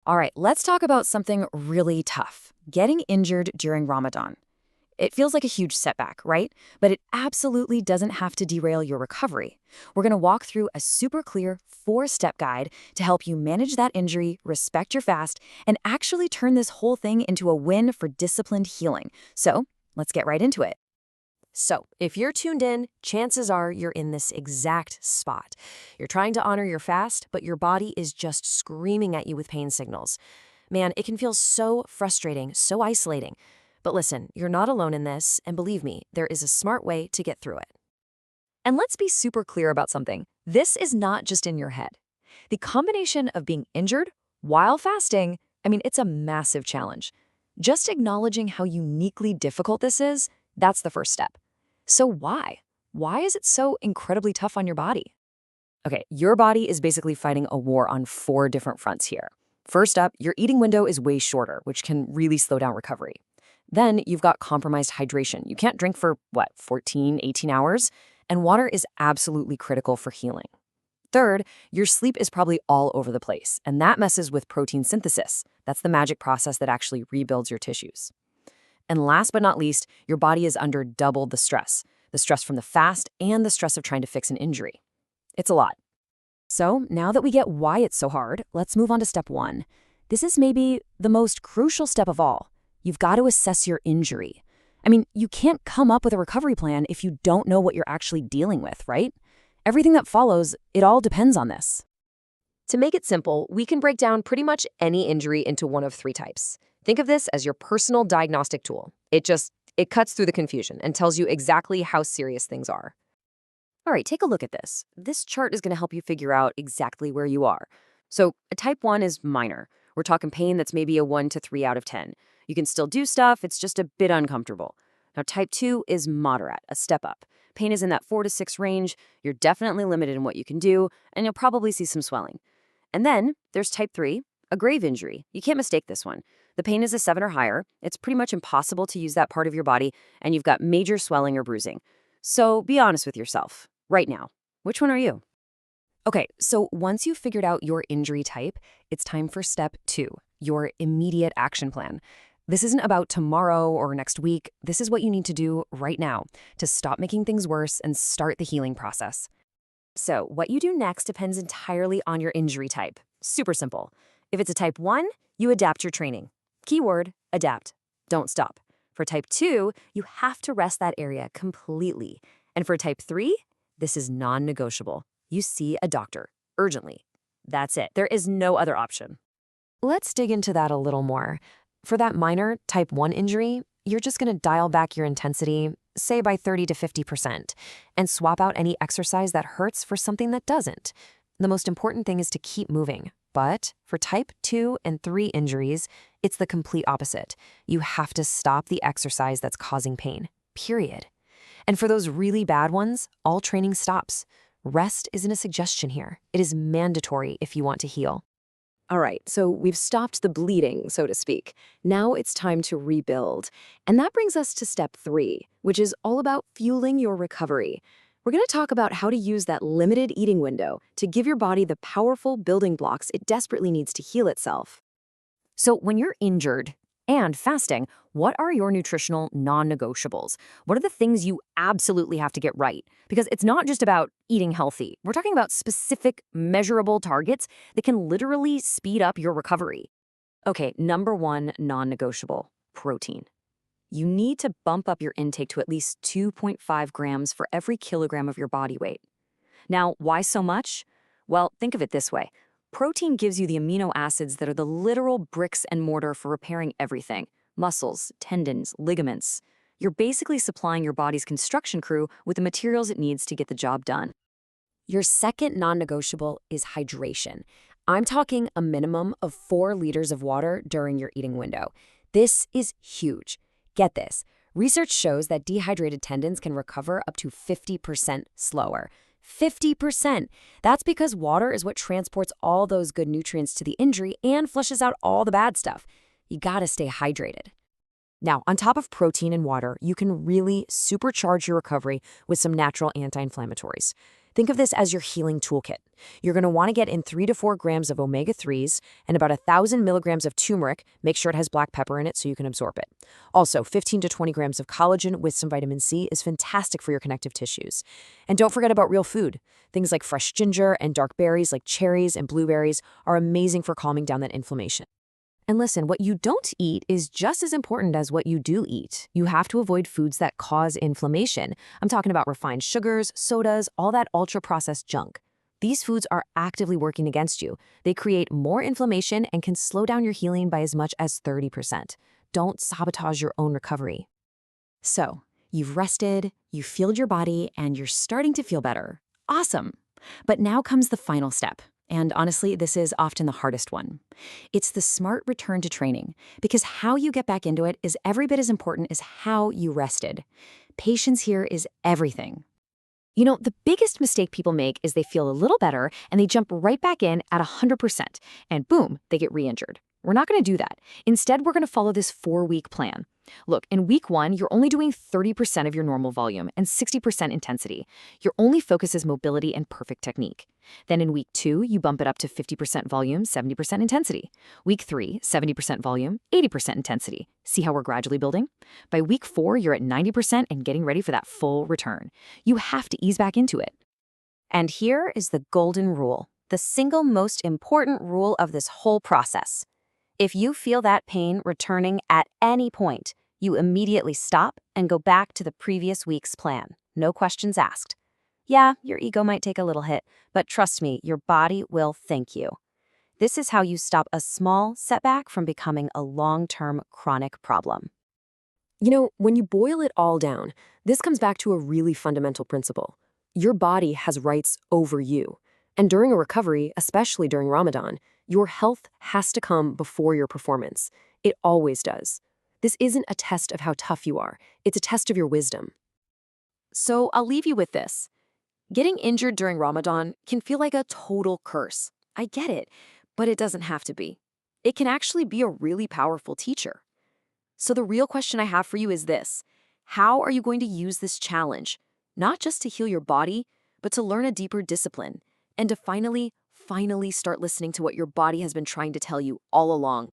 All right, let's talk about something really tough, getting injured during Ramadan. It feels like a huge setback, right? But it absolutely doesn't have to derail your recovery. We're going to walk through a super clear 4-step guide to help you manage that injury, respect your fast, and actually turn this whole thing into a win for disciplined healing. So let's get right into it. So, if you're tuned in, chances are you're in this exact spot. You're trying to honor your fast, but your body is just screaming at you with pain signals. Man, it can feel so frustrating, so isolating. But listen, you're not alone in this, and believe me, there is a smart way to get through it. And let's be super clear about something. This is not just in your head. The combination of being injured while fasting, it's a massive challenge. Just acknowledging how uniquely difficult this is, that's the first step. So why? Why is it so incredibly tough on your body? Okay, your body is basically fighting a war on 4 different fronts here. First up, your eating window is way shorter, which can really slow down recovery. Then you've got compromised hydration. You can't drink for, 14, 18 hours? And water is absolutely critical for healing. Third, your sleep is probably all over the place, and that messes with protein synthesis. That's the magic process that actually rebuilds your tissues. And last but not least, your body is under double the stress from the fast and the stress of trying to fix an injury. It's a lot. So now that we get why it's so hard, let's move on to step 1. This is maybe the most crucial step of all. You've got to assess your injury. You can't come up with a recovery plan if you don't know what you're actually dealing with, right? Everything that follows, it all depends on this. To make it simple, we can break down pretty much any injury into one of 3 types. Think of this as your personal diagnostic tool. It cuts through the confusion and tells you exactly how serious things are. All right, take a look at this. This chart is going to help you figure out exactly where you are. So a type 1 is minor. We're talking pain that's maybe a 1 to 3 out of 10. You can still do stuff, it's just a bit uncomfortable. Now type 2 is moderate, a step up. Pain is in that 4 to 6 range. You're definitely limited in what you can do, and you'll probably see some swelling. And then there's type 3, a grave injury. You can't mistake this one. The pain is a 7 or higher. It's pretty much impossible to use that part of your body, and you've got major swelling or bruising. So be honest with yourself, right now. Which one are you? Okay, so once you've figured out your injury type, it's time for step 2, your immediate action plan. This isn't about tomorrow or next week. This is what you need to do right now to stop making things worse and start the healing process. So what you do next depends entirely on your injury type. Super simple. If it's a type 1, you adapt your training. Keyword, adapt. Don't stop. For type 2, you have to rest that area completely. And for type 3, this is non-negotiable. You see a doctor, urgently. That's it. There is no other option. Let's dig into that a little more. For that minor type 1 injury, you're just going to dial back your intensity, say by 30 to 50%, and swap out any exercise that hurts for something that doesn't. The most important thing is to keep moving. But for type 2 and 3 injuries, it's the complete opposite. You have to stop the exercise that's causing pain, period. And for those really bad ones, all training stops. Rest isn't a suggestion here. It is mandatory if you want to heal. All right, so we've stopped the bleeding, so to speak. Now it's time to rebuild. And that brings us to step 3, which is all about fueling your recovery. We're going to talk about how to use that limited eating window to give your body the powerful building blocks it desperately needs to heal itself. So when you're injured and fasting, what are your nutritional non-negotiables? What are the things you absolutely have to get right? Because it's not just about eating healthy. We're talking about specific, measurable targets that can literally speed up your recovery. Okay, number 1 non-negotiable, protein. You need to bump up your intake to at least 2.5 grams for every kilogram of your body weight. Now, why so much? Well, think of it this way. Protein gives you the amino acids that are the literal bricks and mortar for repairing everything. Muscles, tendons, ligaments. You're basically supplying your body's construction crew with the materials it needs to get the job done. Your second non-negotiable is hydration. I'm talking a minimum of 4 liters of water during your eating window. This is huge. Get this. Research shows that dehydrated tendons can recover up to 50% slower. 50%. That's because water is what transports all those good nutrients to the injury and flushes out all the bad stuff. You gotta stay hydrated. Now, on top of protein and water, you can really supercharge your recovery with some natural anti-inflammatories. Think of this as your healing toolkit. You're going to want to get in 3 to 4 grams of omega-3s and about 1,000 milligrams of turmeric. Make sure it has black pepper in it so you can absorb it. Also, 15 to 20 grams of collagen with some vitamin C is fantastic for your connective tissues. And don't forget about real food. Things like fresh ginger and dark berries like cherries and blueberries are amazing for calming down that inflammation. And listen, what you don't eat is just as important as what you do eat. You have to avoid foods that cause inflammation. I'm talking about refined sugars, sodas, all that ultra-processed junk. These foods are actively working against you. They create more inflammation and can slow down your healing by as much as 30%. Don't sabotage your own recovery. So, you've rested, you've fueled your body, and you're starting to feel better. Awesome. But now comes the final step. And honestly, this is often the hardest one. It's the smart return to training, because how you get back into it is every bit as important as how you rested. Patience here is everything. You know, the biggest mistake people make is they feel a little better and they jump right back in at 100%, and boom, they get re-injured. We're not going to do that. Instead, we're going to follow this 4-week plan. Look, in week 1, you're only doing 30% of your normal volume and 60% intensity. Your only focus is mobility and perfect technique. Then in week 2, you bump it up to 50% volume, 70% intensity. Week 3, 70% volume, 80% intensity. See how we're gradually building? By week 4, you're at 90% and getting ready for that full return. You have to ease back into it. And here is the golden rule, the single most important rule of this whole process. If you feel that pain returning at any point, you immediately stop and go back to the previous week's plan. No questions asked. Yeah, your ego might take a little hit, but trust me, your body will thank you. This is how you stop a small setback from becoming a long-term chronic problem. You know, when you boil it all down, this comes back to a really fundamental principle. Your body has rights over you. And during a recovery, especially during Ramadan, your health has to come before your performance. It always does. This isn't a test of how tough you are. It's a test of your wisdom. So I'll leave you with this. Getting injured during Ramadan can feel like a total curse. I get it, but it doesn't have to be. It can actually be a really powerful teacher. So the real question I have for you is this: how are you going to use this challenge? Not just to heal your body, but to learn a deeper discipline and to finally start listening to what your body has been trying to tell you all along.